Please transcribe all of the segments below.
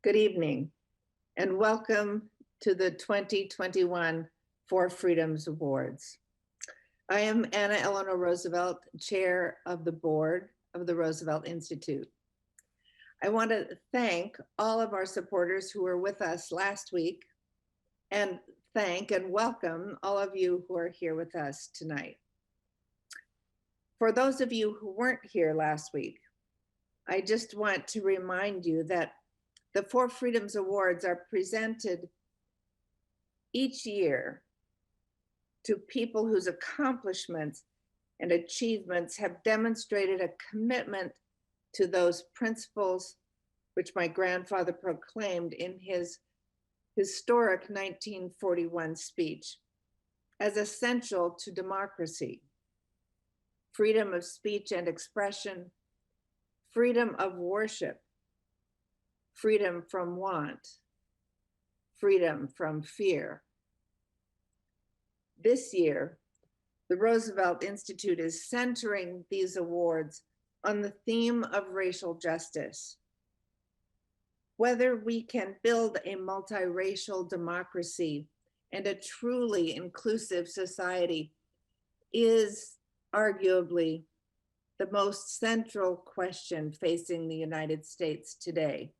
Good evening, and welcome to the 2021 Four Freedoms Awards. I am Anna Eleanor Roosevelt, Chair of the Board of the Roosevelt Institute. I want to thank all of our supporters who were with us last week, and thank and welcome all of you who are here with us tonight. For those of you who weren't here last week, I just want to remind you that the Four Freedoms Awards are presented each year to people whose accomplishments and achievements have demonstrated a commitment to those principles which my grandfather proclaimed in his historic 1941 speech as essential to democracy: freedom of speech and expression, freedom of worship, freedom from want, freedom from fear. This year, the Roosevelt Institute is centering these awards on the theme of racial justice. Whether we can build a multiracial democracy and a truly inclusive society is arguably the most central question facing the United States today.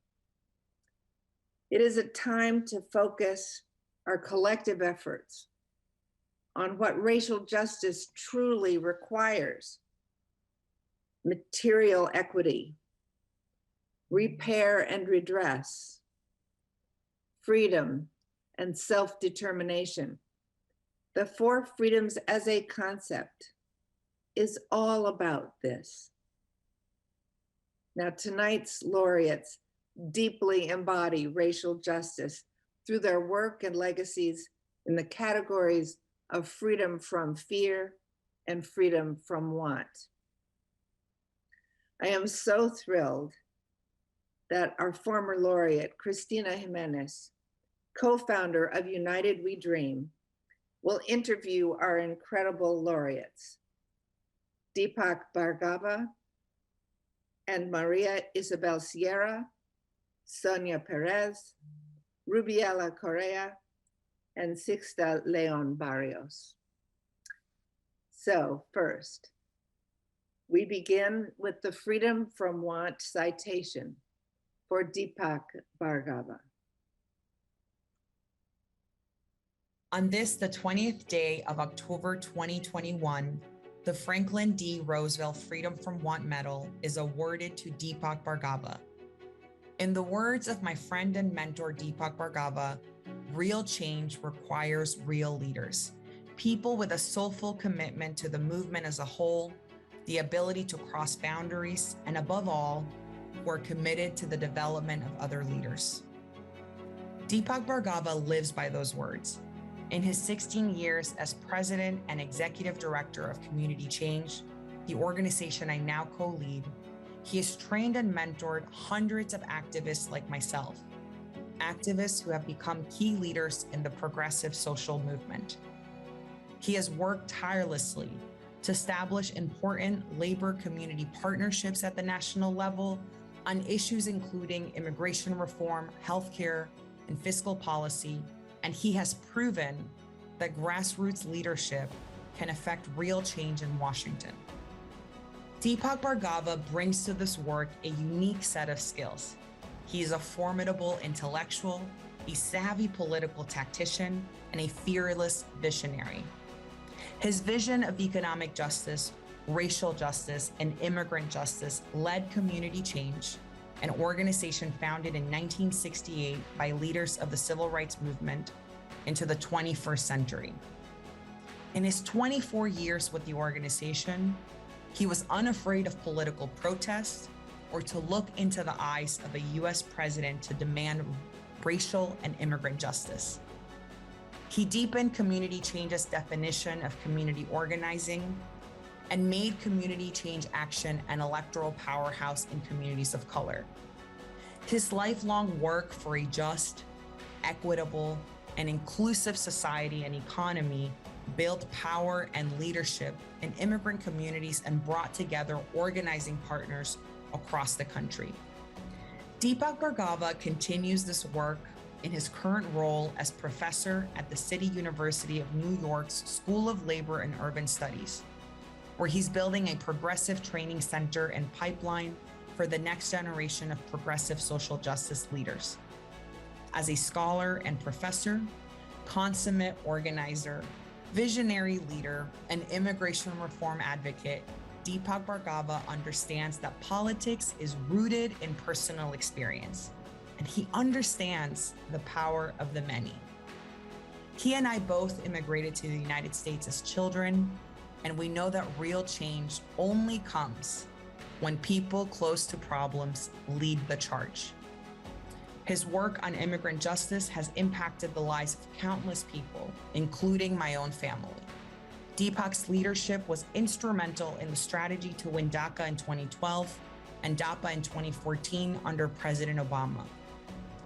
It is a time to focus our collective efforts on what racial justice truly requires: material equity, repair and redress, freedom and self-determination. The Four Freedoms as a concept is all about this. Now, tonight's laureates deeply embody racial justice through their work and legacies in the categories of freedom from fear and freedom from want. I am so thrilled that our former laureate, Cristina Jimenez, co-founder of United We Dream, will interview our incredible laureates, Deepak Bhargava and Maria Isabel Sierra, Sonia Pérez, Rubiela Correa, and Sixta Leon Barrita. So first, we begin with the Freedom from Want citation for Deepak Bhargava. On this, the 20th day of October 2021, the Franklin D. Roosevelt Freedom from Want Medal is awarded to Deepak Bhargava. In the words of my friend and mentor, Deepak Bhargava, real change requires real leaders, people with a soulful commitment to the movement as a whole, the ability to cross boundaries, and above all, who are committed to the development of other leaders. Deepak Bhargava lives by those words. In his 16 years as president and executive director of Community Change, the organization I now co-lead, he has trained and mentored hundreds of activists like myself, activists who have become key leaders in the progressive social movement. He has worked tirelessly to establish important labor community partnerships at the national level on issues including immigration reform, healthcare, and fiscal policy, and he has proven that grassroots leadership can affect real change in Washington. Deepak Bhargava brings to this work a unique set of skills. He is a formidable intellectual, a savvy political tactician, and a fearless visionary. His vision of economic justice, racial justice, and immigrant justice led Community Change, an organization founded in 1968 by leaders of the civil rights movement, into the 21st century. In his 24 years with the organization, he was unafraid of political protest or to look into the eyes of a US president to demand racial and immigrant justice. He deepened Community Change's definition of community organizing and made community change action an electoral powerhouse in communities of color. His lifelong work for a just, equitable, and inclusive society and economy built power and leadership in immigrant communities and brought together organizing partners across the country. Deepak Bhargava continues this work in his current role as professor at the City University of New York's School of Labor and Urban Studies, where he's building a progressive training center and pipeline for the next generation of progressive social justice leaders. As a scholar and professor, consummate organizer, visionary leader, and immigration reform advocate, Deepak Bhargava understands that politics is rooted in personal experience, and he understands the power of the many. He and I both immigrated to the United States as children, and we know that real change only comes when people close to problems lead the charge. His work on immigrant justice has impacted the lives of countless people, including my own family. Deepak's leadership was instrumental in the strategy to win DACA in 2012 and DAPA in 2014 under President Obama.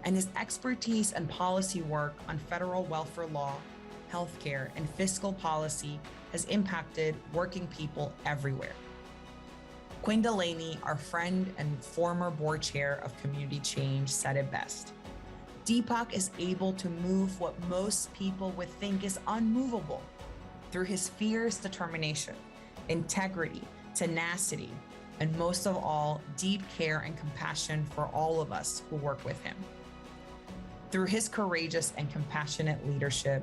And his expertise and policy work on federal welfare law, healthcare, and fiscal policy has impacted working people everywhere. Quinn Delaney, our friend and former board chair of Community Change, said it best. Deepak is able to move what most people would think is unmovable through his fierce determination, integrity, tenacity, and most of all, deep care and compassion for all of us who work with him. Through his courageous and compassionate leadership,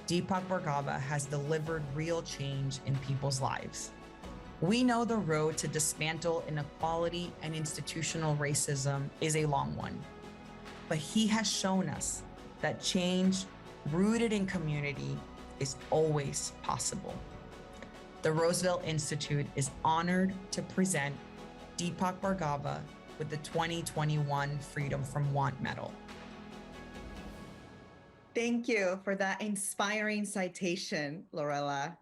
Deepak Bhargava has delivered real change in people's lives. We know the road to dismantle inequality and institutional racism is a long one, but he has shown us that change rooted in community is always possible. The Roosevelt Institute is honored to present Deepak Bhargava with the 2021 Freedom from Want Medal. Thank you for that inspiring citation, Rubiela.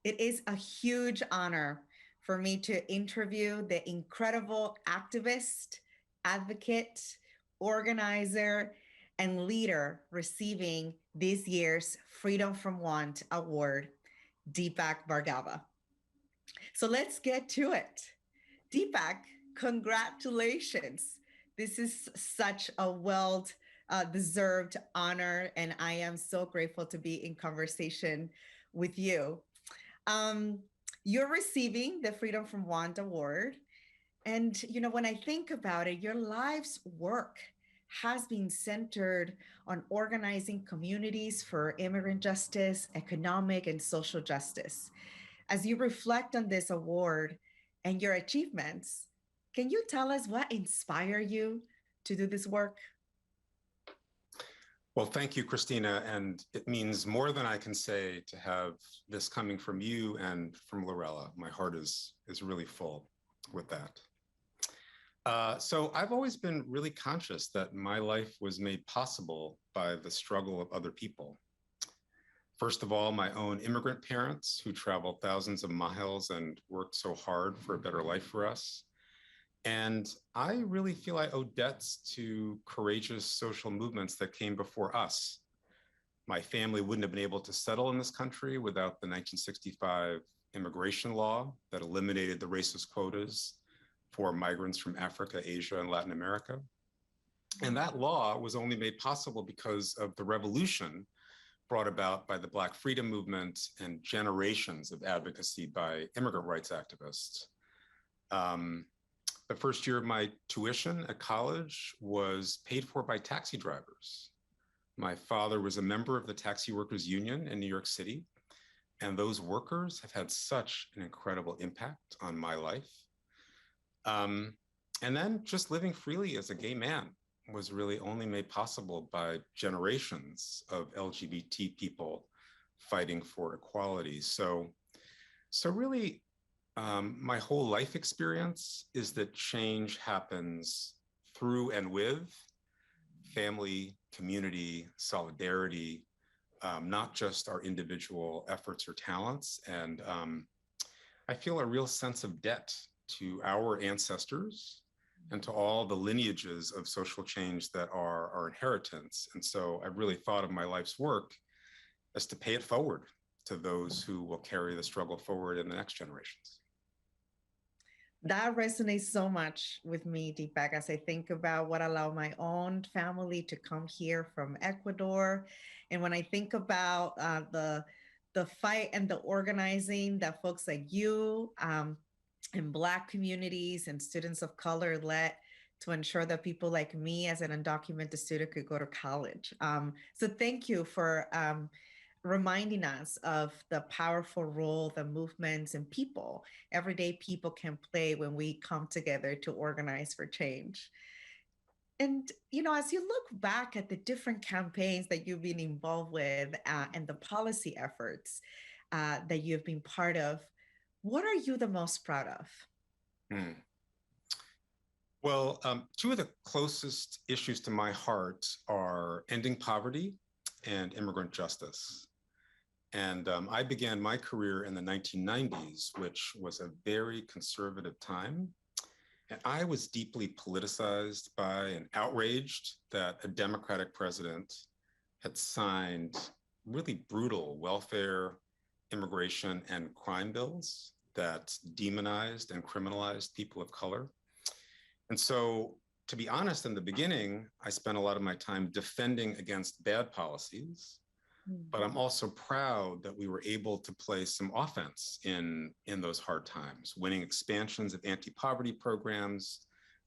It is a huge honor for me to interview the incredible activist, advocate, organizer, and leader receiving this year's Freedom from Want Award, Deepak Bhargava. So let's get to it. Deepak, congratulations. This is such a well-deserved honor, and I am so grateful to be in conversation with you. You're receiving the Freedom from Want Award. And, when I think about it, your life's work has been centered on organizing communities for immigrant justice, economic and social justice. As you reflect on this award and your achievements, can you tell us what inspired you to do this work? Well, thank you, Christina. And it means more than I can say to have this coming from you and from Rubiela. My heart is really full with that. So I've always been really conscious that my life was made possible by the struggle of other people. First of all, my own immigrant parents who traveled thousands of miles and worked so hard for a better life for us. And I really feel I owe debts to courageous social movements that came before us. My family wouldn't have been able to settle in this country without the 1965 immigration law that eliminated the racist quotas for migrants from Africa, Asia, and Latin America. And that law was only made possible because of the revolution brought about by the Black freedom movement and generations of advocacy by immigrant rights activists. The first year of my tuition at college was paid for by taxi drivers. My father was a member of the Taxi Workers Union in New York City, and those workers have had such an incredible impact on my life. And then just living freely as a gay man was really only made possible by generations of LGBT people fighting for equality. So really, my whole life experience is that change happens through and with family, community, solidarity, not just our individual efforts or talents. And I feel a real sense of debt to our ancestors and to all the lineages of social change that are our inheritance. And so I've really thought of my life's work as to pay it forward to those who will carry the struggle forward in the next generations. That resonates so much with me, Deepak, as I think about what allowed my own family to come here from Ecuador. And when I think about the fight and the organizing that folks like you and Black communities and students of color led to ensure that people like me as an undocumented student could go to college. So thank you for reminding us of the powerful role that movements and people, everyday people, can play when we come together to organize for change. And, you know, as you look back at the different campaigns that you've been involved with and the policy efforts that you've been part of, what are you the most proud of? Well, two of the closest issues to my heart are ending poverty and immigrant justice. And I began my career in the 1990s, which was a very conservative time. And I was deeply politicized by and outraged that a Democratic president had signed really brutal welfare, immigration, and crime bills that demonized and criminalized people of color. And so, to be honest, in the beginning, I spent a lot of my time defending against bad policies. But I'm also proud that we were able to play some offense in those hard times, winning expansions of anti-poverty programs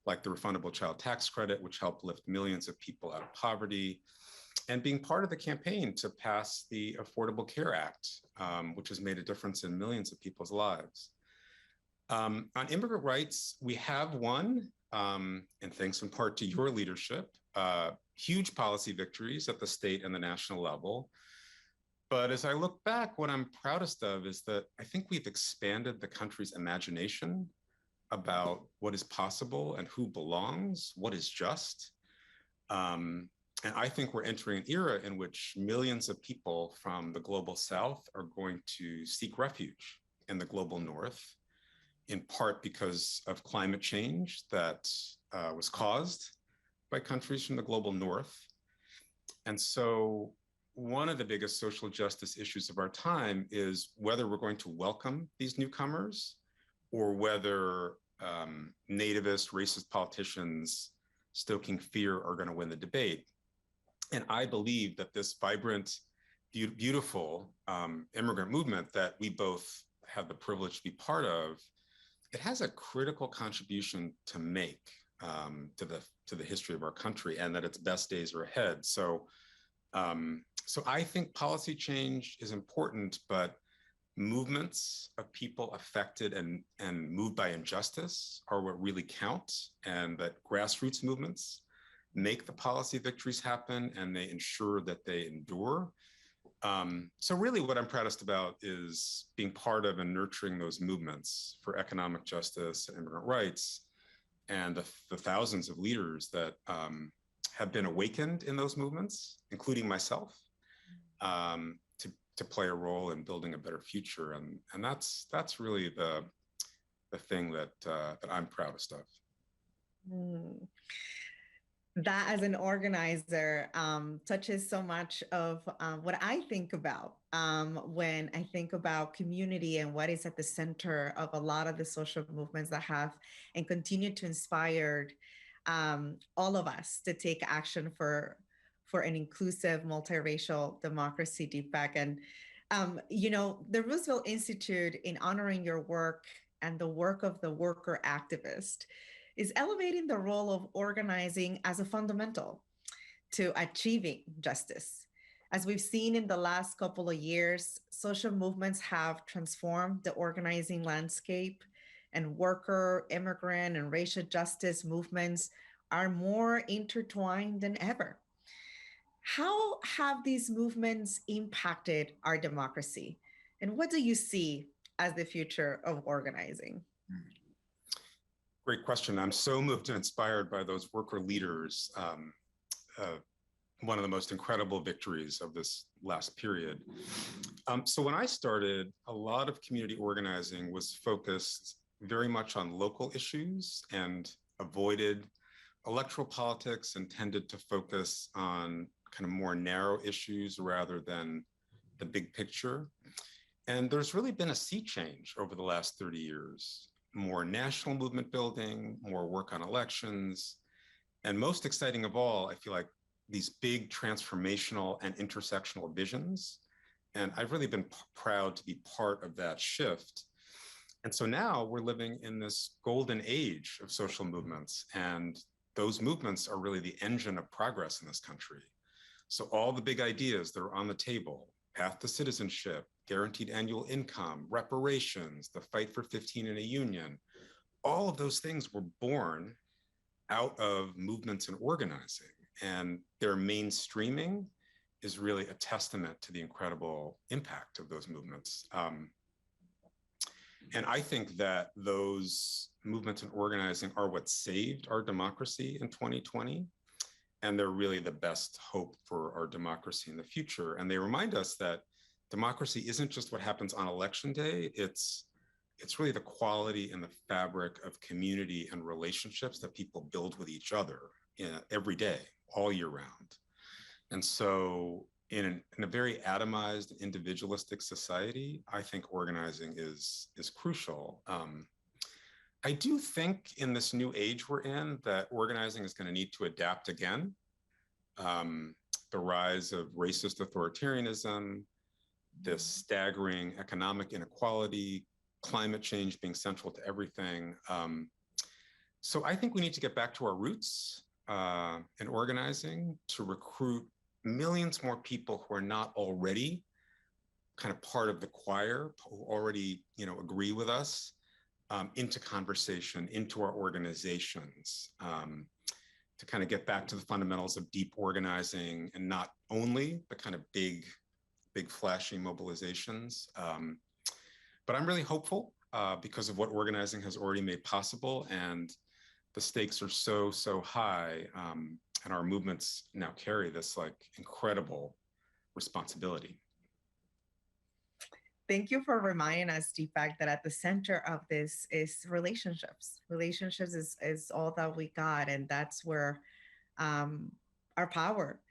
like the refundable child tax credit, which helped lift millions of people out of poverty, and being part of the campaign to pass the Affordable Care Act, which has made a difference in millions of people's lives. On immigrant rights, we have won, and thanks in part to your leadership, huge policy victories at the state and the national level. But as I look back, what I'm proudest of is that I think we've expanded the country's imagination about what is possible and who belongs, what is just. And I think we're entering an era in which millions of people from the global South are going to seek refuge in the global North, in part because of climate change that was caused by countries from the global North. And so one of the biggest social justice issues of our time is whether we're going to welcome these newcomers or whether nativist, racist politicians stoking fear are going to win the debate. And I believe that this vibrant, beautiful immigrant movement that we both have the privilege to be part of, it has a critical contribution to make to the history of our country, and that its best days are ahead. So I think policy change is important, but movements of people affected and moved by injustice are what really count, and that grassroots movements make the policy victories happen and they ensure that they endure. So really what I'm proudest about is being part of and nurturing those movements for economic justice and immigrant rights. and the thousands of leaders that have been awakened in those movements, including myself, to play a role in building a better future. And that's really the thing that I'm proudest of. Mm. That as an organizer touches so much of what I think about when I think about community and what is at the center of a lot of the social movements that have and continue to inspire all of us to take action for an inclusive multiracial democracy, Deepak. And the Roosevelt Institute, in honoring your work and the work of the worker activist, is elevating the role of organizing as a fundamental to achieving justice. As we've seen in the last couple of years, social movements have transformed the organizing landscape, and worker, immigrant, and racial justice movements are more intertwined than ever. How have these movements impacted our democracy? And what do you see as the future of organizing? Great question. I'm so moved and inspired by those worker leaders. One of the most incredible victories of this last period. So when I started, a lot of community organizing was focused very much on local issues and avoided electoral politics and tended to focus on kind of more narrow issues rather than the big picture. And there's really been a sea change over the last 30 years. More national movement building, more work on elections, and most exciting of all, I feel like these big transformational and intersectional visions. And I've really been proud to be part of that shift. And so now we're living in this golden age of social movements, and those movements are really the engine of progress in this country. So all the big ideas that are on the table, path to citizenship, guaranteed annual income, reparations, the fight for 15 in a union, all of those things were born out of movements and organizing. And their mainstreaming is really a testament to the incredible impact of those movements. And I think that those movements and organizing are what saved our democracy in 2020. And they're really the best hope for our democracy in the future. And they remind us that democracy isn't just what happens on election day. It's really the quality and the fabric of community and relationships that people build with each other every day, all year round. And so in a very atomized, individualistic society, I think organizing is crucial. I do think in this new age we're in that organizing is going to need to adapt again. The rise of racist authoritarianism, this staggering economic inequality, climate change being central to everything. So I think we need to get back to our roots in organizing to recruit millions more people who are not already kind of part of the choir, who already agree with us, into conversation, into our organizations, to kind of get back to the fundamentals of deep organizing and not only the kind of big flashy mobilizations. But I'm really hopeful because of what organizing has already made possible, and the stakes are so high, and our movements now carry this like incredible responsibility. Thank you for reminding us, Deepak, that at the center of this is relationships. Relationships is all that we got, and that's where our power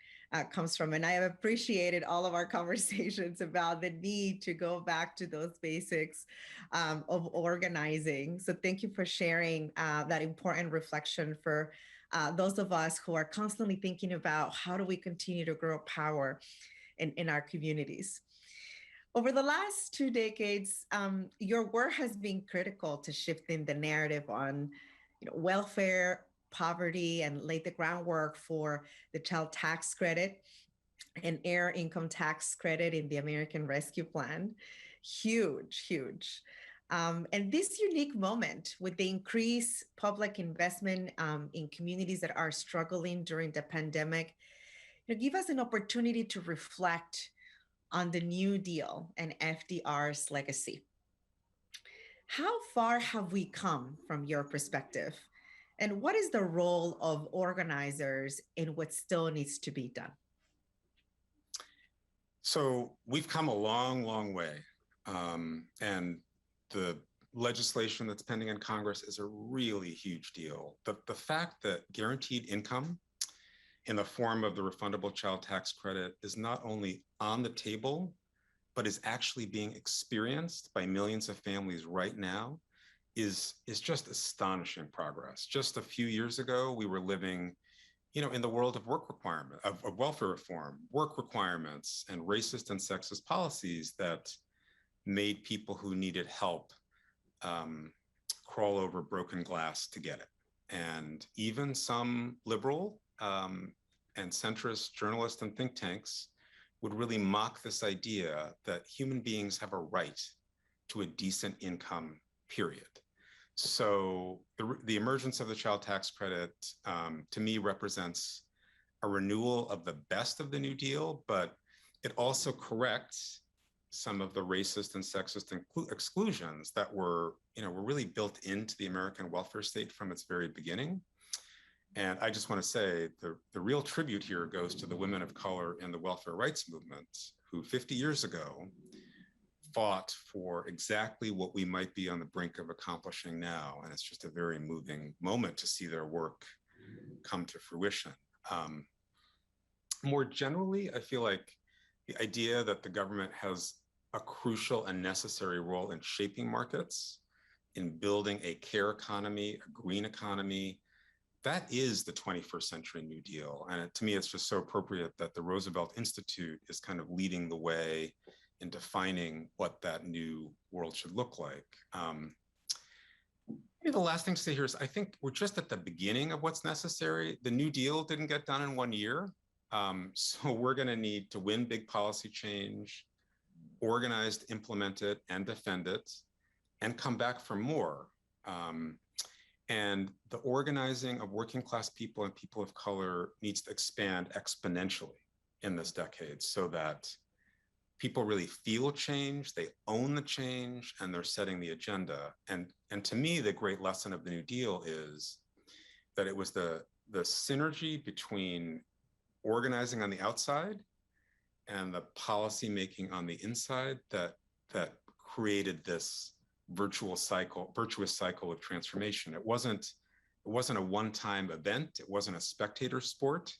comes from. And I have appreciated all of our conversations about the need to go back to those basics of organizing. So thank you for sharing that important reflection for those of us who are constantly thinking about how do we continue to grow power in our communities. Over the last 2 decades, your work has been critical to shifting the narrative on welfare, poverty, and laid the groundwork for the child tax credit and air income tax credit in the American Rescue Plan. Huge. And this unique moment with the increased public investment in communities that are struggling during the pandemic, give us an opportunity to reflect on the New Deal and FDR's legacy. How far have we come from your perspective? And what is the role of organizers in what still needs to be done? So we've come a long, long way. And the legislation that's pending in Congress is a really huge deal. The fact that guaranteed income in the form of the refundable child tax credit is not only on the table, but is actually being experienced by millions of families right now is just astonishing progress. Just a few years ago, we were living, in the world of work requirement, of welfare reform, work requirements, and racist and sexist policies that made people who needed help crawl over broken glass to get it. And even some liberal and centrist journalists and think tanks would really mock this idea that human beings have a right to a decent income, period. So the emergence of the child tax credit, to me, represents a renewal of the best of the New Deal, but it also corrects some of the racist and sexist exclusions that were really built into the American welfare state from its very beginning. And I just want to say the real tribute here goes to the women of color in the welfare rights movement, who 50 years ago fought for exactly what we might be on the brink of accomplishing now. And it's just a very moving moment to see their work come to fruition. More generally, I feel like the idea that the government has a crucial and necessary role in shaping markets, in building a care economy, a green economy, that is the 21st century New Deal. And to me, it's just so appropriate that the Roosevelt Institute is kind of leading the way in defining what that new world should look like. Maybe the last thing to say here is I think we're just at the beginning of what's necessary. The New Deal didn't get done in 1 year. So we're going to need to win big policy change, organize to implement it and defend it, and come back for more. And the organizing of working class people and people of color needs to expand exponentially in this decade so that people really feel change, they own the change, and they're setting the agenda. And to me, the great lesson of the New Deal is that it was the synergy between organizing on the outside and the policy making on the inside that created this virtuous cycle of transformation. It wasn't a one-time event. It wasn't a spectator sport.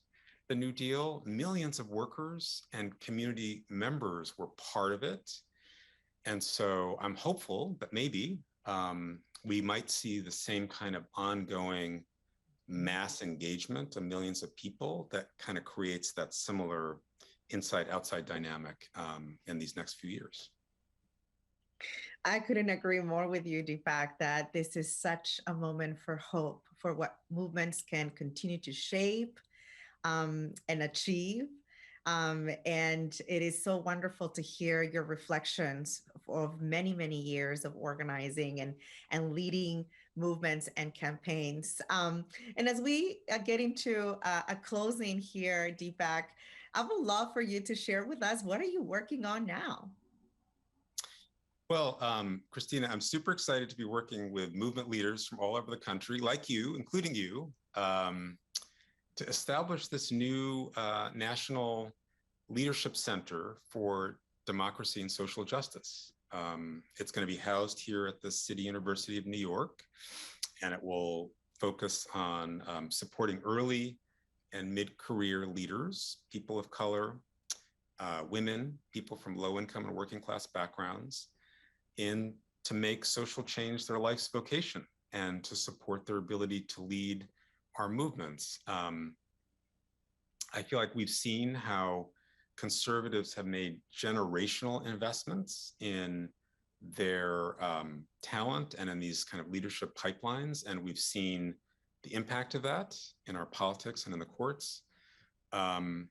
The New Deal, millions of workers and community members were part of it. And so I'm hopeful that maybe we might see the same kind of ongoing mass engagement of millions of people that kind of creates that similar inside-outside dynamic in these next few years. I couldn't agree more with you, Deepak, that this is such a moment for hope for what movements can continue to shape and achieve. And it is so wonderful to hear your reflections of many, many years of organizing and leading movements and campaigns. And as we get into a closing here, Deepak, I would love for you to share with us, what are you working on now? Well, Christina, I'm super excited to be working with movement leaders from all over the country, like you, including you, to establish this new national leadership center for democracy and social justice. It's going to be housed here at the City University of New York, and it will focus on supporting early and mid-career leaders, people of color, women, people from low-income and working-class backgrounds, to make social change their life's vocation and to support their ability to lead our movements. I feel like we've seen how conservatives have made generational investments in their talent and in these kind of leadership pipelines, and we've seen the impact of that in our politics and in the courts. And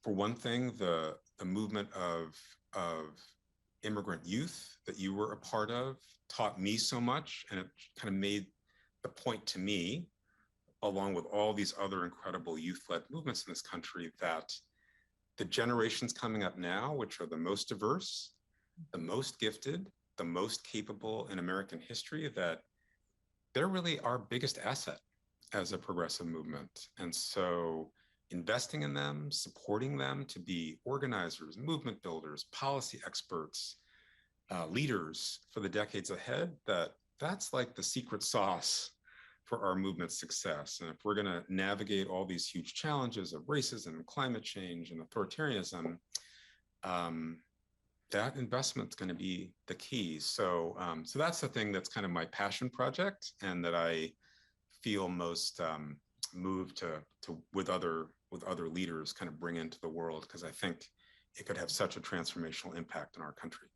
for one thing, the movement of immigrant youth that you were a part of taught me so much, and it kind of made the point to me, along with all these other incredible youth-led movements in this country, that the generations coming up now, which are the most diverse, the most gifted, the most capable in American history, that they're really our biggest asset as a progressive movement. And so investing in them, supporting them to be organizers, movement builders, policy experts, leaders for the decades ahead, that's like the secret sauce for our movement's success. And if we're going to navigate all these huge challenges of racism, climate change, and authoritarianism, that investment's going to be the key. So, so that's the thing that's kind of my passion project, and that I feel most moved to with other leaders kind of bring into the world, because I think it could have such a transformational impact in our country.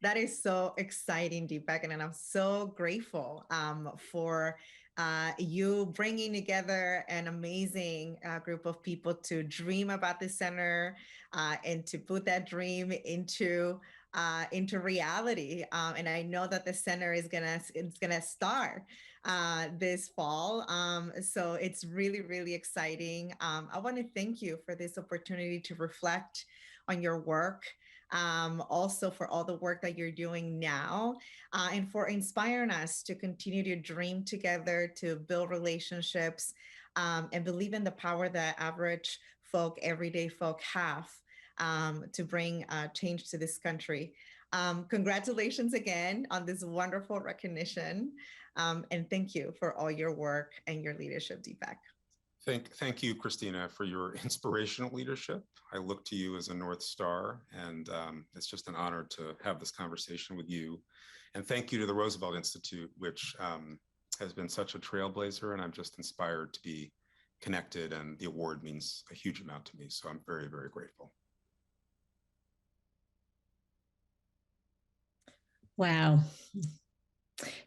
That is so exciting, Deepak, and I'm so grateful for you bringing together an amazing group of people to dream about the center and to put that dream into reality. And I know that the center is gonna start this fall. So it's really, really exciting. I want to thank you for this opportunity to reflect on your work. Also for all the work that you're doing now, and for inspiring us to continue to dream together, to build relationships, and believe in the power that average folk, everyday folk have to bring change to this country. Congratulations again on this wonderful recognition, and thank you for all your work and your leadership, Deepak. Thank you, Christina, for your inspirational leadership. I look to you as a North Star, and it's just an honor to have this conversation with you. And thank you to the Roosevelt Institute, which has been such a trailblazer, and I'm just inspired to be connected, and the award means a huge amount to me. So I'm very, very grateful. Wow.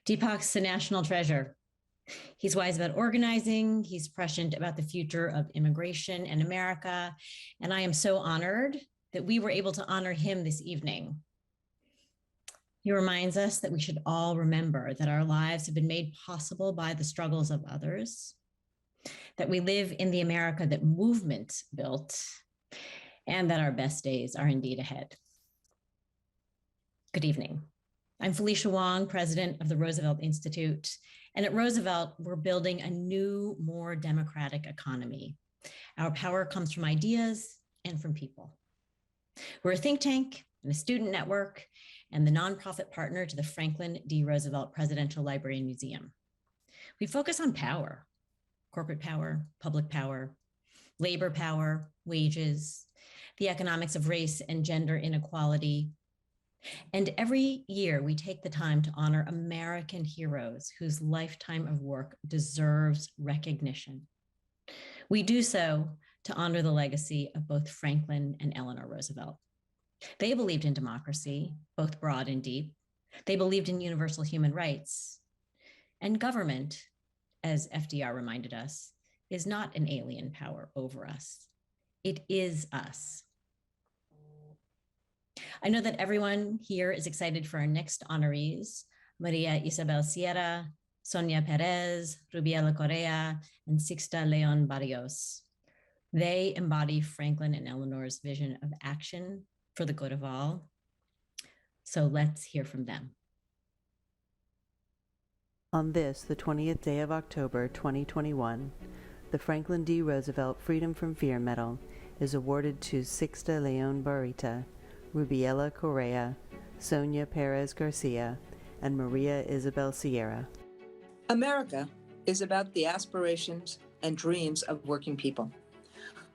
Deepak's a national treasure. He's wise about organizing. He's prescient about the future of immigration in America. And I am so honored that we were able to honor him this evening. He reminds us that we should all remember that our lives have been made possible by the struggles of others, that we live in the America that movement built, and that our best days are indeed ahead. Good evening. I'm Felicia Wong, president of the Roosevelt Institute. And at Roosevelt, we're building a new, more democratic economy. Our power comes from ideas and from people. We're a think tank and a student network and the nonprofit partner to the Franklin D. Roosevelt Presidential Library and Museum. We focus on power, corporate power, public power, labor power, wages, the economics of race and gender inequality. And every year we take the time to honor American heroes whose lifetime of work deserves recognition. We do so to honor the legacy of both Franklin and Eleanor Roosevelt. They believed in democracy, both broad and deep. They believed in universal human rights. And government, as FDR reminded us, is not an alien power over us. It is us. I know that everyone here is excited for our next honorees, Maria Isabel Sierra, Sonia Pérez, Rubiela Correa, and Sixta Leon Barrita. They embody Franklin and Eleanor's vision of action for the good of all. So let's hear from them. On this, the 20th day of October, 2021, the Franklin D. Roosevelt Freedom from Fear Medal is awarded to Sixta Leon Barrita, Rubiela Correa, Sonia Pérez Garcia, and Maria Isabel Sierra. America is about the aspirations and dreams of working people.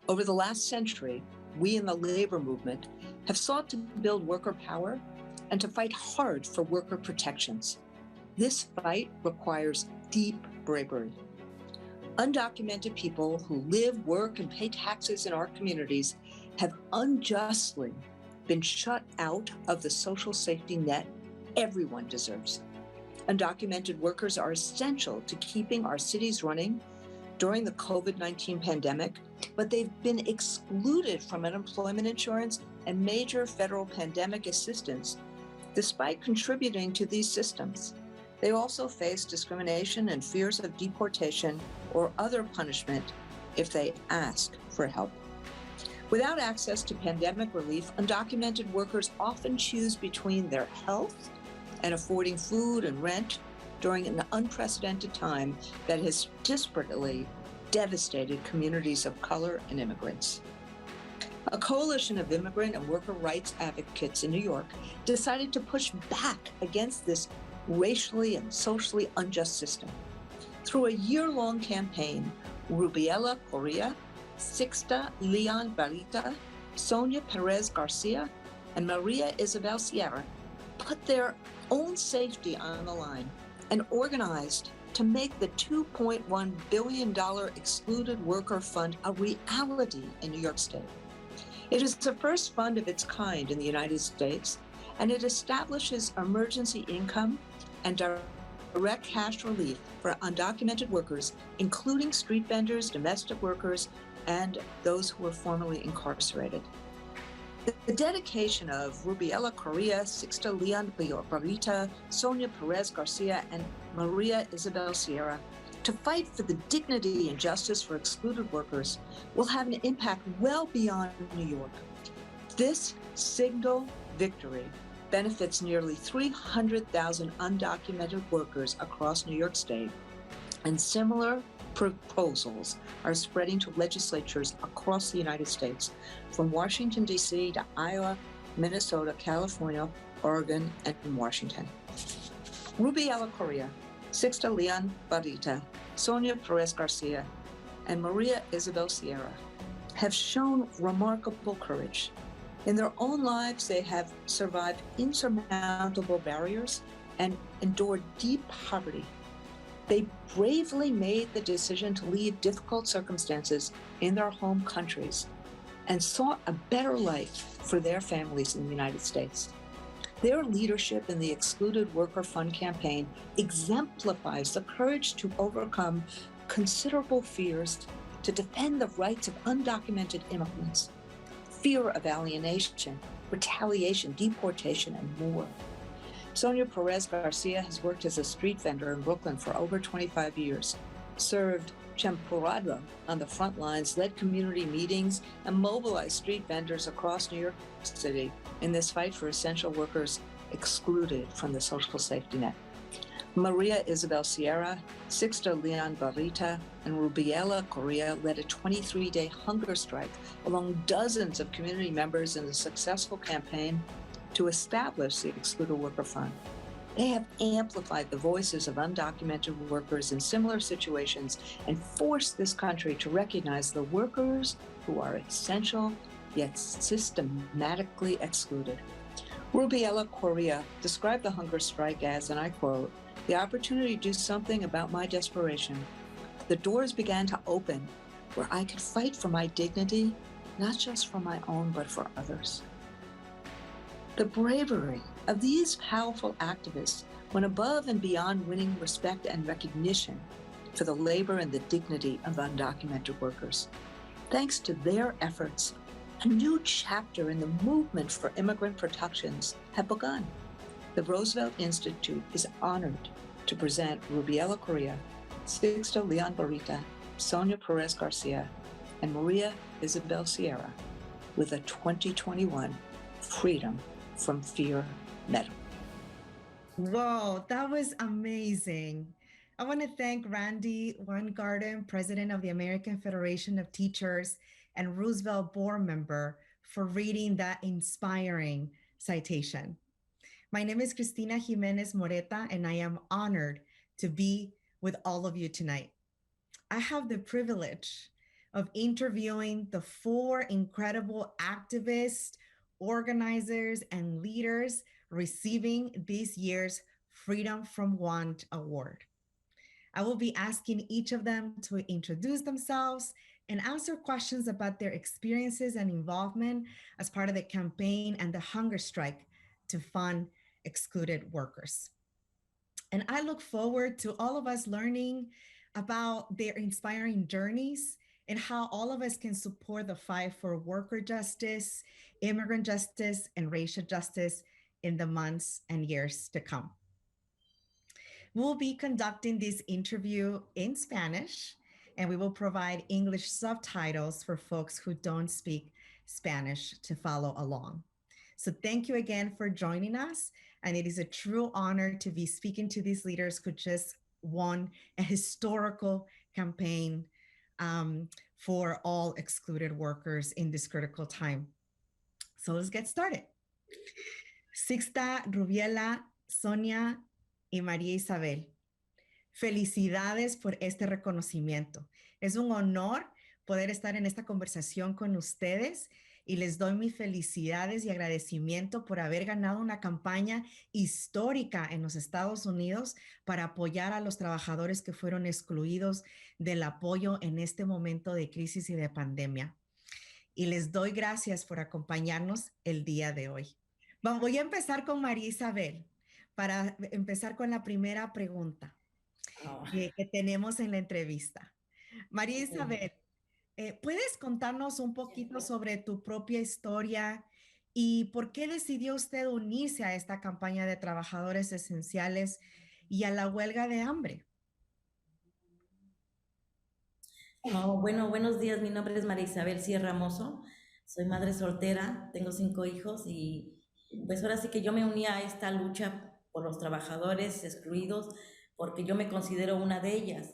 Over the last century, we in the labor movement have sought to build worker power and to fight hard for worker protections. This fight requires deep bravery. Undocumented people who live, work, and pay taxes in our communities have unjustly been shut out of the social safety net everyone deserves. Undocumented workers are essential to keeping our cities running during the COVID-19 pandemic, but they've been excluded from unemployment insurance and major federal pandemic assistance, despite contributing to these systems. They also face discrimination and fears of deportation or other punishment if they ask for help. Without access to pandemic relief, undocumented workers often choose between their health and affording food and rent, during an unprecedented time that has disparately devastated communities of color and immigrants. A coalition of immigrant and worker rights advocates in New York decided to push back against this racially and socially unjust system. Through a year-long campaign, Rubiela Correa, Sixta Leon Barrita, Sonia Pérez Garcia, and Maria Isabel Sierra put their own safety on the line and organized to make the $2.1 billion excluded worker fund a reality in New York State. It is the first fund of its kind in the United States, and it establishes emergency income and direct cash relief for undocumented workers, including street vendors, domestic workers, and those who were formerly incarcerated. The dedication of Rubiela Correa, Sixta Leon Barrita, Sonia Pérez Garcia, and Maria Isabel Sierra to fight for the dignity and justice for excluded workers will have an impact well beyond New York. This single victory benefits nearly 300,000 undocumented workers across New York State, and similar proposals are spreading to legislatures across the United States, from Washington, D.C. to Iowa, Minnesota, California, Oregon, and Washington. Rubiela Correa, Sixta Leon Barrita, Sonia Pérez Garcia, and Maria Isabel Sierra have shown remarkable courage. In their own lives, they have survived insurmountable barriers and endured deep poverty. They bravely made the decision to leave difficult circumstances in their home countries and sought a better life for their families in the United States. Their leadership in the Excluded Worker Fund campaign exemplifies the courage to overcome considerable fears to defend the rights of undocumented immigrants, fear of alienation, retaliation, deportation, and more. Sonia Pérez Garcia has worked as a street vendor in Brooklyn for over 25 years, served Champurrado on the front lines, led community meetings, and mobilized street vendors across New York City in this fight for essential workers excluded from the social safety net. Maria Isabel Sierra, Sixta Leon Barrita, and Rubiela Correa led a 23-day hunger strike along dozens of community members in a successful campaign to establish the Excluded Worker Fund. They have amplified the voices of undocumented workers in similar situations and forced this country to recognize the workers who are essential yet systematically excluded. Rubiela Correa described the hunger strike as, and I quote, "the opportunity to do something about my desperation. The doors began to open where I could fight for my dignity, not just for my own, but for others." The bravery of these powerful activists went above and beyond winning respect and recognition for the labor and the dignity of undocumented workers. Thanks to their efforts, a new chapter in the movement for immigrant protections have begun. The Roosevelt Institute is honored to present Rubiela Correa, Sixta Leon Barrita, Sonia Pérez Garcia, and Maria Isabel Sierra with a 2021 Freedom from Fear Medal. Whoa, that was amazing. I want to thank Randy Weingarten, President of the American Federation of Teachers and Roosevelt board member, for reading that inspiring citation. My name is Cristina Jimenez Moreta, and I am honored to be with all of you tonight. I have the privilege of interviewing the 4 incredible activists, organizers, and leaders receiving this year's Freedom from Want Award. I will be asking each of them to introduce themselves and answer questions about their experiences and involvement as part of the campaign and the hunger strike to fund excluded workers. And I look forward to all of us learning about their inspiring journeys and how all of us can support the fight for worker justice, immigrant justice, and racial justice in the months and years to come. We'll be conducting this interview in Spanish, and we will provide English subtitles for folks who don't speak Spanish to follow along. So thank you again for joining us. And it is a true honor to be speaking to these leaders who just won a historical campaign for all excluded workers in this critical time. So let's get started. Sixta, Rubiela, Sonia y María Isabel, felicidades por este reconocimiento. Es un honor poder estar en esta conversación con ustedes y les doy mis felicidades y agradecimiento por haber ganado una campaña histórica en los Estados Unidos para apoyar a los trabajadores que fueron excluidos del apoyo en este momento de crisis y de pandemia. Y les doy gracias por acompañarnos el día de hoy. Voy a empezar con María Isabel para empezar con la primera pregunta que tenemos en la entrevista. María Isabel, ¿puedes contarnos un poquito sobre tu propia historia y por qué decidió usted unirse a esta campaña de trabajadores esenciales y a la huelga de hambre? Bueno, buenos días. Mi nombre es Maria Isabel Sierra. Soy madre soltera, tengo 5 hijos y pues ahora sí que yo me uní a esta lucha por los trabajadores excluidos porque yo me considero una de ellas.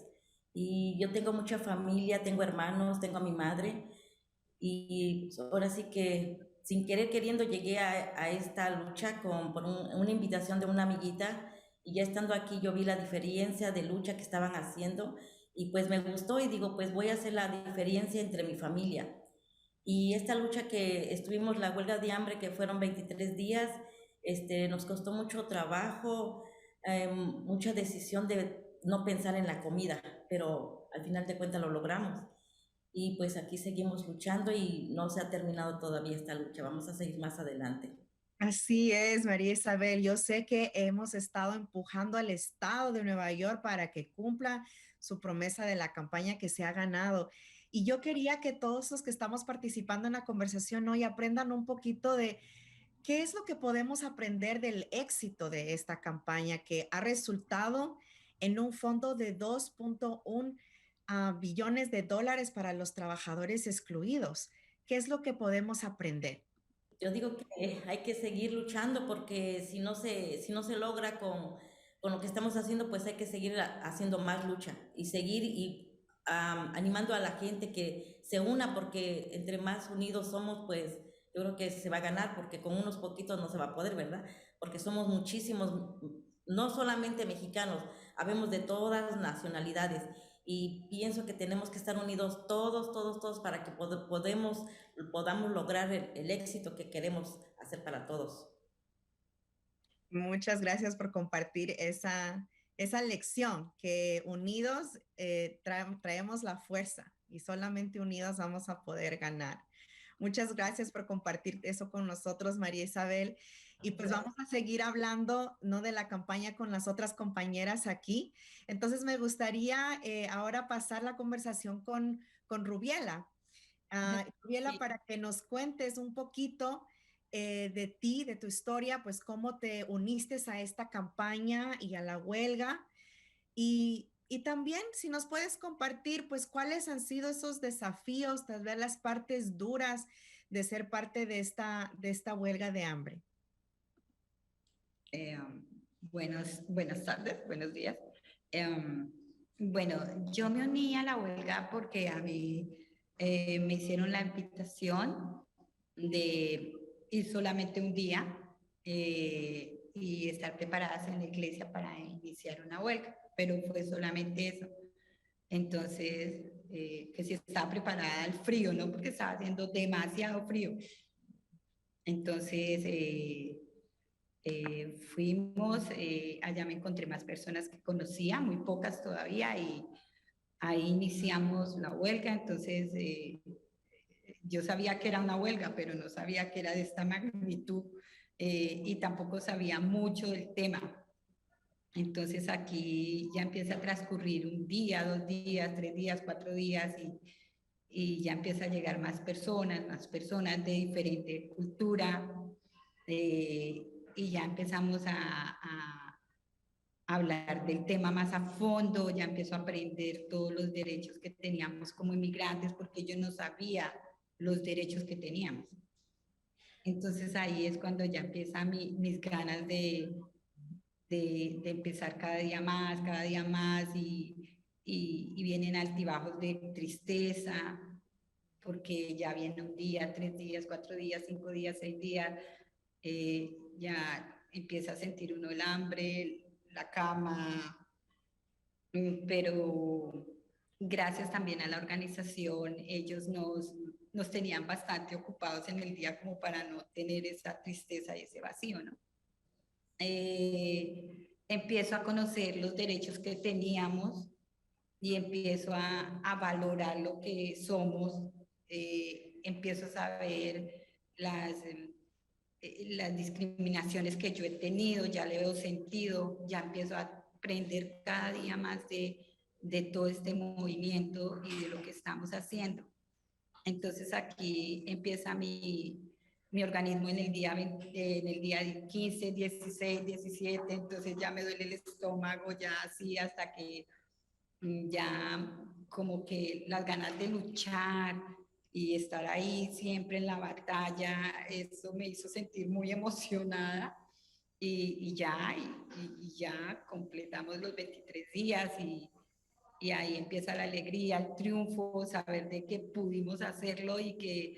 Y yo tengo mucha familia, tengo hermanos, tengo a mi madre y ahora sí que sin querer queriendo llegué a esta lucha por una invitación de una amiguita y ya estando aquí yo vi la diferencia de lucha que estaban haciendo y pues me gustó y digo pues voy a hacer la diferencia entre mi familia. Y esta lucha que estuvimos, la huelga de hambre que fueron 23 días, nos costó mucho trabajo, mucha decisión de no pensar en la comida, pero al final de cuentas lo logramos. Y pues aquí seguimos luchando y no se ha terminado todavía esta lucha, vamos a seguir más adelante. Así es, María Isabel. Yo sé que hemos estado empujando al estado de Nueva York para que cumpla su promesa de la campaña que se ha ganado. Y yo quería que todos los que estamos participando en la conversación hoy aprendan un poquito de qué es lo que podemos aprender del éxito de esta campaña que ha resultado en un fondo de 2.1 billones de dólares para los trabajadores excluidos. ¿Qué es lo que podemos aprender? Yo digo que hay que seguir luchando porque si no se logra con lo que estamos haciendo, pues hay que seguir haciendo más lucha y seguir animando a la gente que se una porque entre más unidos somos, pues yo creo que se va a ganar porque con unos poquitos no se va a poder, ¿verdad? Porque somos muchísimos, no solamente mexicanos, habemos de todas las nacionalidades y pienso que tenemos que estar unidos todos para que podamos lograr el éxito que queremos hacer para todos. Muchas gracias por compartir esa lección, que unidos traemos la fuerza y solamente unidos vamos a poder ganar. Muchas gracias por compartir eso con nosotros, María Isabel. Y pues vamos a seguir hablando, ¿no?, de la campaña con las otras compañeras aquí. Entonces me gustaría ahora pasar la conversación con Rubiela. Rubiela, sí, para que nos cuentes un poquito de ti, de tu historia, pues cómo te uniste a esta campaña y a la huelga. Y también si nos puedes compartir, pues cuáles han sido esos desafíos, tal vez las partes duras de ser parte de esta huelga de hambre. Buenas tardes, buenos días. Bueno, yo me uní a la huelga porque a mí me hicieron la invitación de ir solamente un día y estar preparadas en la iglesia para iniciar una huelga, pero fue solamente eso. Entonces, que si estaba preparada al frío, ¿no? Porque estaba haciendo demasiado frío. Entonces, fuimos, allá me encontré más personas que conocía, muy pocas todavía, y ahí iniciamos la huelga. Entonces, yo sabía que era una huelga, pero no sabía que era de esta magnitud y tampoco sabía mucho del tema. Entonces aquí ya empieza a transcurrir un día, 2 días, 3 días, 4 días y ya empieza a llegar más personas de diferente cultura y ya empezamos a hablar del tema más a fondo, ya empiezo a aprender todos los derechos que teníamos como inmigrantes porque yo no sabía los derechos que teníamos. Entonces ahí es cuando ya empiezan mis ganas de empezar cada día más y vienen altibajos de tristeza, porque ya viene un día, 3 días, 4 días, 5 días, 6 días, ya empieza a sentir uno el hambre, la cama, pero gracias también a la organización, ellos nos tenían bastante ocupados en el día como para no tener esa tristeza y ese vacío, ¿no? Empiezo a conocer los derechos que teníamos y empiezo a valorar lo que somos, empiezo a saber las discriminaciones que yo he tenido, ya le veo sentido, ya empiezo a aprender cada día más de todo este movimiento y de lo que estamos haciendo. Entonces aquí empieza mi organismo en el día 15, 16, 17, entonces ya me duele el estómago, ya así hasta que ya como que las ganas de luchar y estar ahí siempre en la batalla, eso me hizo sentir muy emocionada y ya completamos los 23 días y ahí empieza la alegría, el triunfo, saber de que pudimos hacerlo y que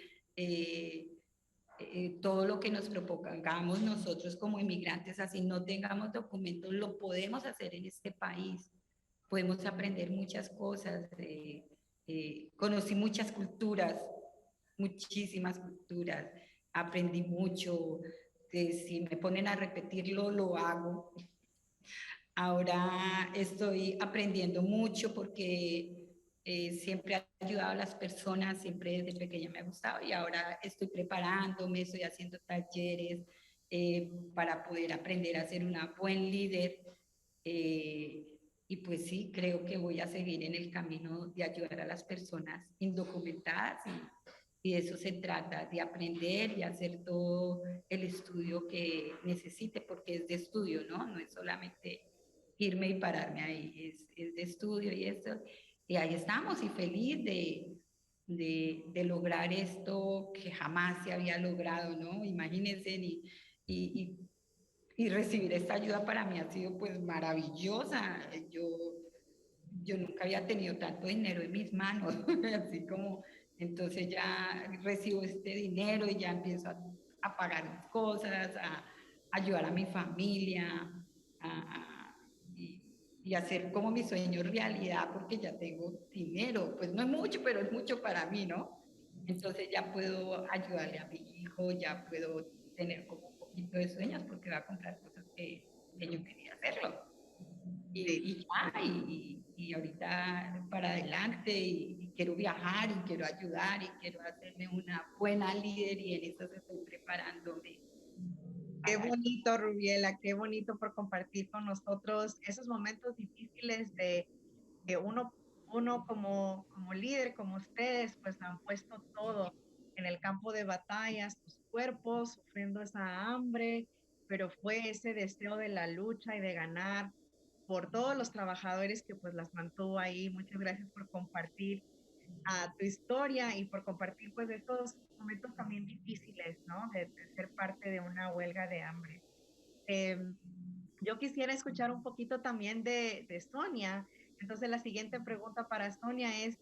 todo lo que nos propongamos nosotros como inmigrantes, así no tengamos documentos, lo podemos hacer en este país. Podemos aprender muchas cosas. Conocí muchas culturas, muchísimas culturas. Aprendí mucho. Si me ponen a repetirlo, lo hago. Ahora estoy aprendiendo mucho porque siempre he ayudado a las personas, siempre desde pequeña me ha gustado y ahora estoy preparándome, estoy haciendo talleres para poder aprender a ser una buen líder. Y pues sí, creo que voy a seguir en el camino de ayudar a las personas indocumentadas y de eso se trata, de aprender y hacer todo el estudio que necesite, porque es de estudio, ¿no? No es solamente irme y pararme ahí, es de estudio y esto. Y ahí estamos y feliz de lograr esto que jamás se había logrado, ¿no? Imagínense, y, y recibir esta ayuda para mí ha sido pues maravillosa. Yo nunca había tenido tanto dinero en mis manos, así como, entonces ya recibo este dinero y ya empiezo a pagar mis cosas, a ayudar a mi familia, y hacer como mi sueño realidad, porque ya tengo dinero, pues no es mucho, pero es mucho para mí, ¿no? Entonces ya puedo ayudarle a mi hijo, ya puedo tener como un poquito de sueños, porque va a comprar cosas que yo quería hacerlo. Y ahorita para adelante y quiero viajar y quiero ayudar y quiero hacerme una buena líder y en eso estoy preparándome. Qué bonito, Rubiela, qué bonito por compartir con nosotros esos momentos difíciles de que uno como líder, como ustedes, pues han puesto todo en el campo de batalla, sus cuerpos, sufriendo esa hambre, pero fue ese deseo de la lucha y de ganar por todos los trabajadores que pues las mantuvo ahí. Muchas gracias por compartir tu historia y por compartir pues estos momentos también difíciles, ¿no? De ser parte de una huelga de hambre. Eh, yo quisiera escuchar un poquito también de Sonia. Entonces la siguiente pregunta para Sonia es,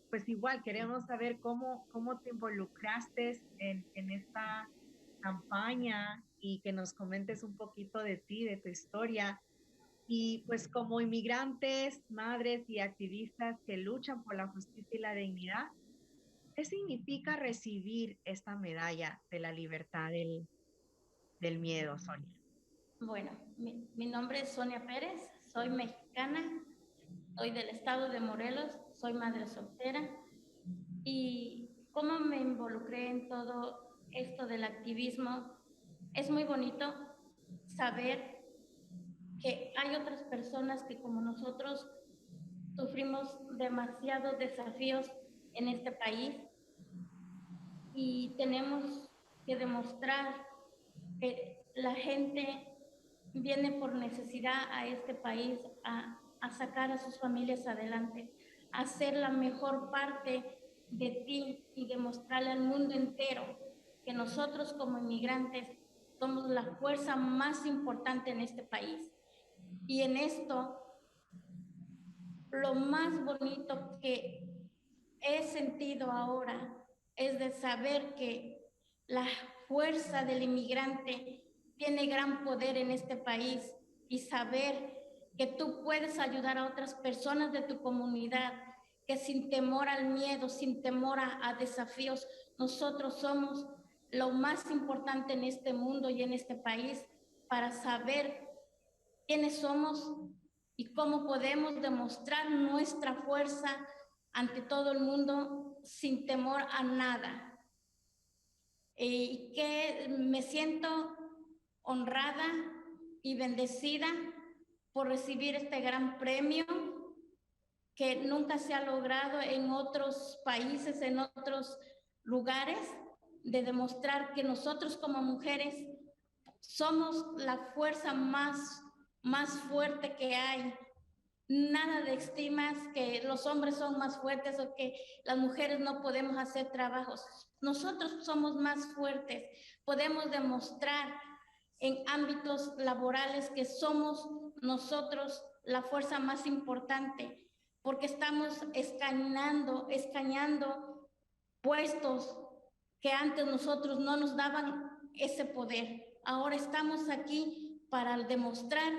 pues igual, queremos saber cómo te involucraste en esta campaña y que nos comentes un poquito de ti, de tu historia. Y pues como inmigrantes, madres y activistas que luchan por la justicia y la dignidad, ¿qué significa recibir esta medalla de la libertad del miedo, Sonia? Bueno, mi nombre es Sonia Pérez, soy mexicana, soy del estado de Morelos, soy madre soltera. Y cómo me involucré en todo esto del activismo, es muy bonito saber que hay otras personas que como nosotros sufrimos demasiados desafíos en este país y tenemos que demostrar que la gente viene por necesidad a este país a sacar a sus familias adelante, a ser la mejor parte de ti y demostrarle al mundo entero que nosotros como inmigrantes somos la fuerza más importante en este país. Y en esto, lo más bonito que he sentido ahora es de saber que la fuerza del inmigrante tiene gran poder en este país y saber que tú puedes ayudar a otras personas de tu comunidad, que sin temor al miedo, sin temor a desafíos, nosotros somos lo más importante en este mundo y en este país para saber quiénes somos y cómo podemos demostrar nuestra fuerza ante todo el mundo sin temor a nada. Y que me siento honrada y bendecida por recibir este gran premio que nunca se ha logrado en otros países, en otros lugares, de demostrar que nosotros como mujeres somos la fuerza más fuerte que hay. Nada de estigmas que los hombres son más fuertes o que las mujeres no podemos hacer trabajos. Nosotros somos más fuertes. Podemos demostrar en ámbitos laborales que somos nosotros la fuerza más importante porque estamos escañando puestos que antes nosotros no nos daban ese poder. Ahora estamos aquí para demostrar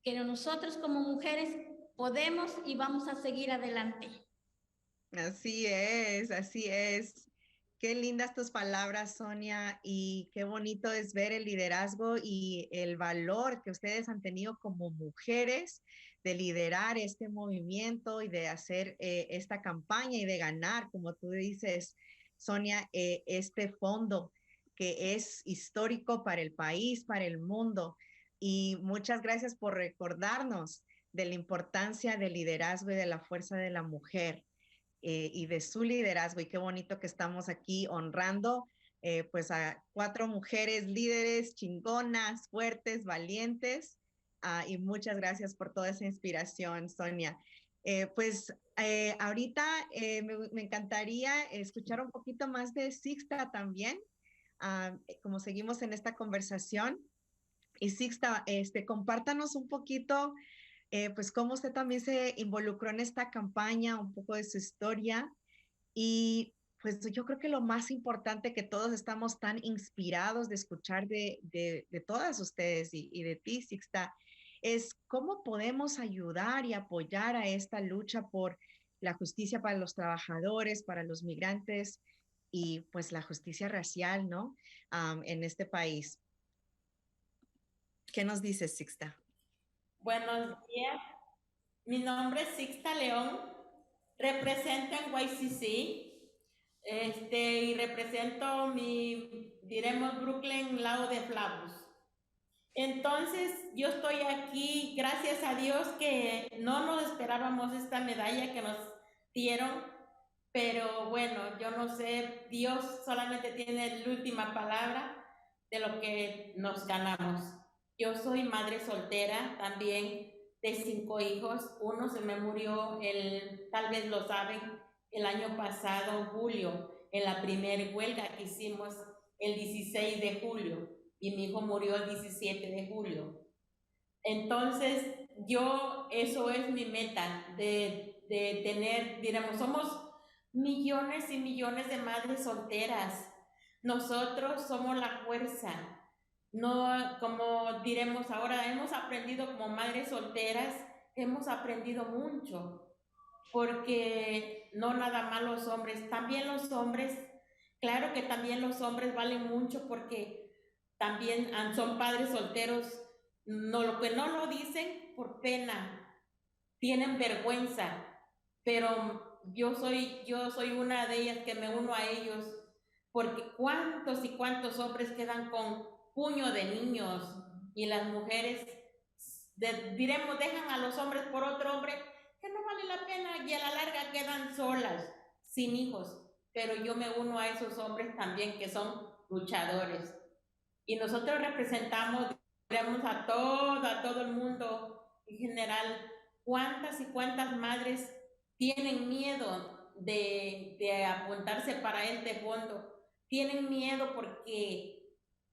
que nosotros como mujeres podemos y vamos a seguir adelante. Así es, así es. Qué lindas tus palabras, Sonia, y qué bonito es ver el liderazgo y el valor que ustedes han tenido como mujeres de liderar este movimiento y de hacer esta campaña y de ganar, como tú dices, Sonia, este fondo que es histórico para el país, para el mundo. Y muchas gracias por recordarnos de la importancia del liderazgo y de la fuerza de la mujer. Y de su liderazgo, y qué bonito que estamos aquí honrando pues a 4 mujeres líderes chingonas, fuertes, valientes, y muchas gracias por toda esa inspiración, Sonia. Ahorita me encantaría escuchar un poquito más de Sixta también, como seguimos en esta conversación. Y Sixta, compártanos un poquito pues cómo usted también se involucró en esta campaña, un poco de su historia. Y pues yo creo que lo más importante que todos estamos tan inspirados de escuchar de todas ustedes y de ti, Sixta, es cómo podemos ayudar y apoyar a esta lucha por la justicia para los trabajadores, para los migrantes y pues la justicia racial, ¿no? En este país. ¿Qué nos dices, Sixta? Buenos días, mi nombre es Sixta León, represento en YCC y represento diremos Brooklyn, lado de Flavus. Entonces, yo estoy aquí, gracias a Dios que no nos esperábamos esta medalla que nos dieron, pero bueno, yo no sé, Dios solamente tiene la última palabra de lo que nos ganamos. Yo soy madre soltera también de 5 hijos. Uno se me murió, tal vez lo saben, el año pasado, julio, en la primera huelga que hicimos el 16 de julio y mi hijo murió el 17 de julio. Entonces, eso es mi meta, de tener, diremos, somos millones y millones de madres solteras. Nosotros somos la fuerza. No, como diremos ahora, hemos aprendido como madres solteras, hemos aprendido mucho, porque no nada más los hombres, también los hombres, claro que también los hombres valen mucho porque también son padres solteros, lo que no lo dicen por pena, tienen vergüenza, pero yo soy una de ellas que me uno a ellos, porque cuántos y cuántos hombres quedan con puño de niños y las mujeres, diremos, dejan a los hombres por otro hombre que no vale la pena y a la larga quedan solas, sin hijos. Pero yo me uno a esos hombres también que son luchadores. Y nosotros representamos, digamos, a todo el mundo en general. ¿Cuántas y cuántas madres tienen miedo de apuntarse para este fondo? tienen miedo porque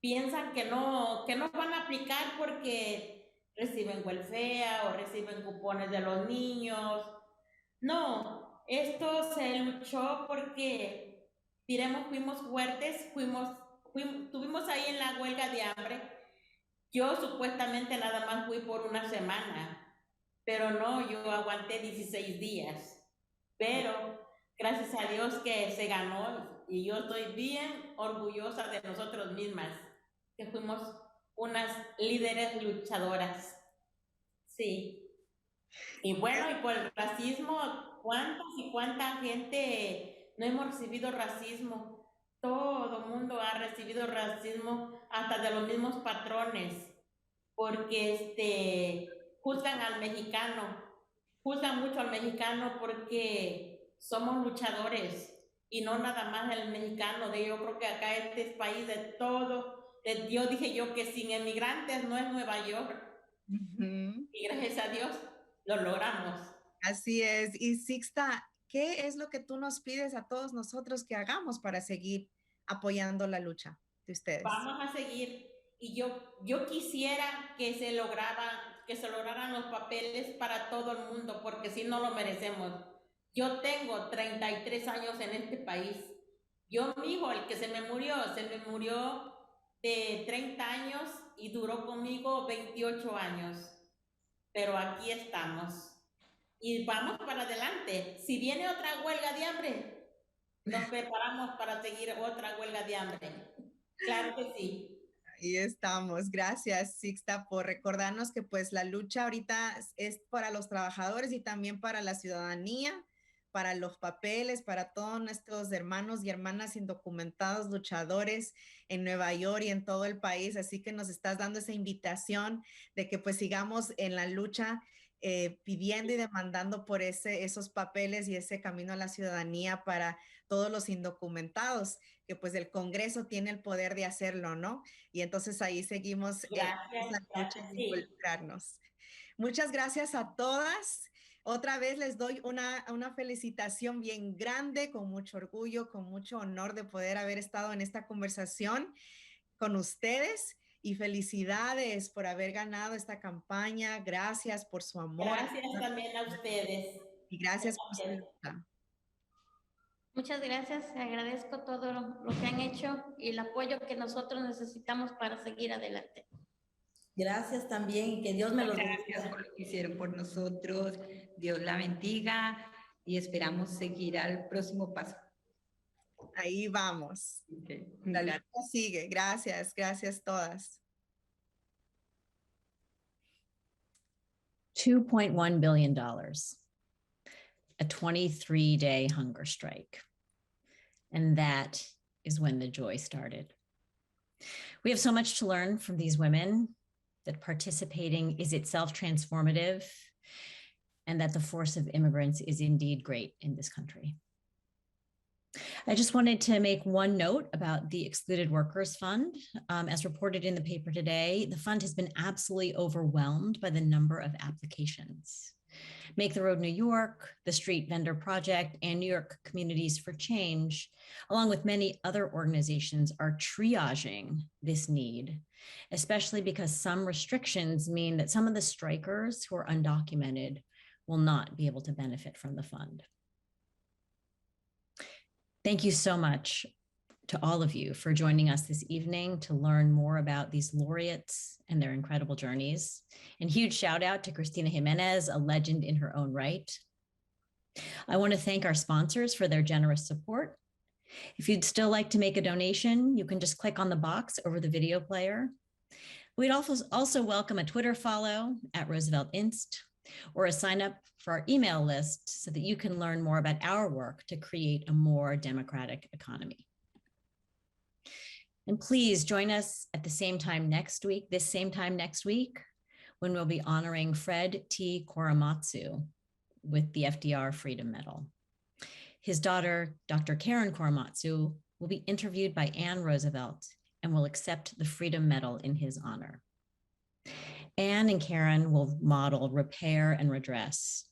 piensan que no van a aplicar porque reciben welfare o reciben cupones de los niños. No, esto se luchó porque, diremos, fuimos fuertes, tuvimos ahí en la huelga de hambre. Yo supuestamente nada más fui por una semana, pero no, yo aguanté 16 días. Pero gracias a Dios que se ganó y yo estoy bien orgullosa de nosotros mismas, que fuimos unas líderes luchadoras. Sí. Y bueno, y por el racismo, ¿cuántas y cuánta gente no hemos recibido racismo? Todo el mundo ha recibido racismo, hasta de los mismos patrones, porque juzgan al mexicano, juzgan mucho al mexicano porque somos luchadores y no nada más el mexicano. Yo creo que acá este es país de todo. Yo dije yo que sin emigrantes no es Nueva York. Y gracias a Dios lo logramos. Así es. Y Sixta, ¿qué es lo que tú nos pides a todos nosotros que hagamos para seguir apoyando la lucha de ustedes? Vamos a seguir. Y yo quisiera que se lograran los papeles para todo el mundo, porque si no lo merecemos. Yo tengo 33 años en este país. Mi hijo, el que se me murió de 30 años y duró conmigo 28 años. Pero aquí estamos. Y vamos para adelante. Si viene otra huelga de hambre, nos preparamos para seguir otra huelga de hambre. Claro que sí. Ahí estamos. Gracias, Sixta, por recordarnos que pues la lucha ahorita es para los trabajadores y también para la ciudadanía, para los papeles, para todos nuestros hermanos y hermanas indocumentados, luchadores en Nueva York y en todo el país. Así que nos estás dando esa invitación de que pues sigamos en la lucha, pidiendo y demandando por esos papeles y ese camino a la ciudadanía para todos los indocumentados, que pues el Congreso tiene el poder de hacerlo, ¿no? Y entonces ahí seguimos esa lucha de involucrarnos. Muchas gracias a todas. Otra vez les doy una felicitación bien grande, con mucho orgullo, con mucho honor de poder haber estado en esta conversación con ustedes. Y felicidades por haber ganado esta campaña. Gracias por su amor. Gracias también a ustedes. Y gracias por su lucha. Muchas gracias. Agradezco todo lo que han hecho y el apoyo que nosotros necesitamos para seguir adelante. Gracias también y que Dios me los bendiga. Gracias por lo que hicieron por nosotros. Dios la bendiga y esperamos seguir al próximo paso. Ahí vamos. Okay. La lucha sigue. Gracias, gracias todas. $2.1 billion, a 23-day hunger strike. And that is when the joy started. We have so much to learn from these women, that participating is itself transformative, and that the force of immigrants is indeed great in this country. I just wanted to make one note about the Excluded Workers Fund. As reported in the paper today, the fund has been absolutely overwhelmed by the number of applications. Make the Road New York, the Street Vendor Project, and New York Communities for Change, along with many other organizations, are triaging this need, especially because some restrictions mean that some of the strikers who are undocumented will not be able to benefit from the fund. Thank you so much to all of you for joining us this evening to learn more about these laureates and their incredible journeys. And huge shout out to Cristina Jimenez, a legend in her own right. I want to thank our sponsors for their generous support. If you'd still like to make a donation, you can just click on the box over the video player. We'd also welcome a Twitter follow at Roosevelt Inst, or a sign up for our email list so that you can learn more about our work to create a more democratic economy. And please join us at the same time next week, when we'll be honoring Fred T. Korematsu with the FDR Freedom Medal. His daughter, Dr. Karen Korematsu, will be interviewed by Anne Roosevelt and will accept the Freedom Medal in his honor. Anne and Karen will model repair and redress,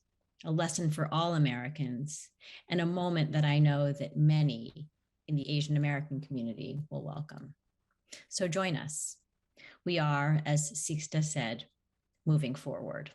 a lesson for all Americans, and a moment that I know that many in the Asian American community will welcome. So join us. We are, as Sixta said, moving forward.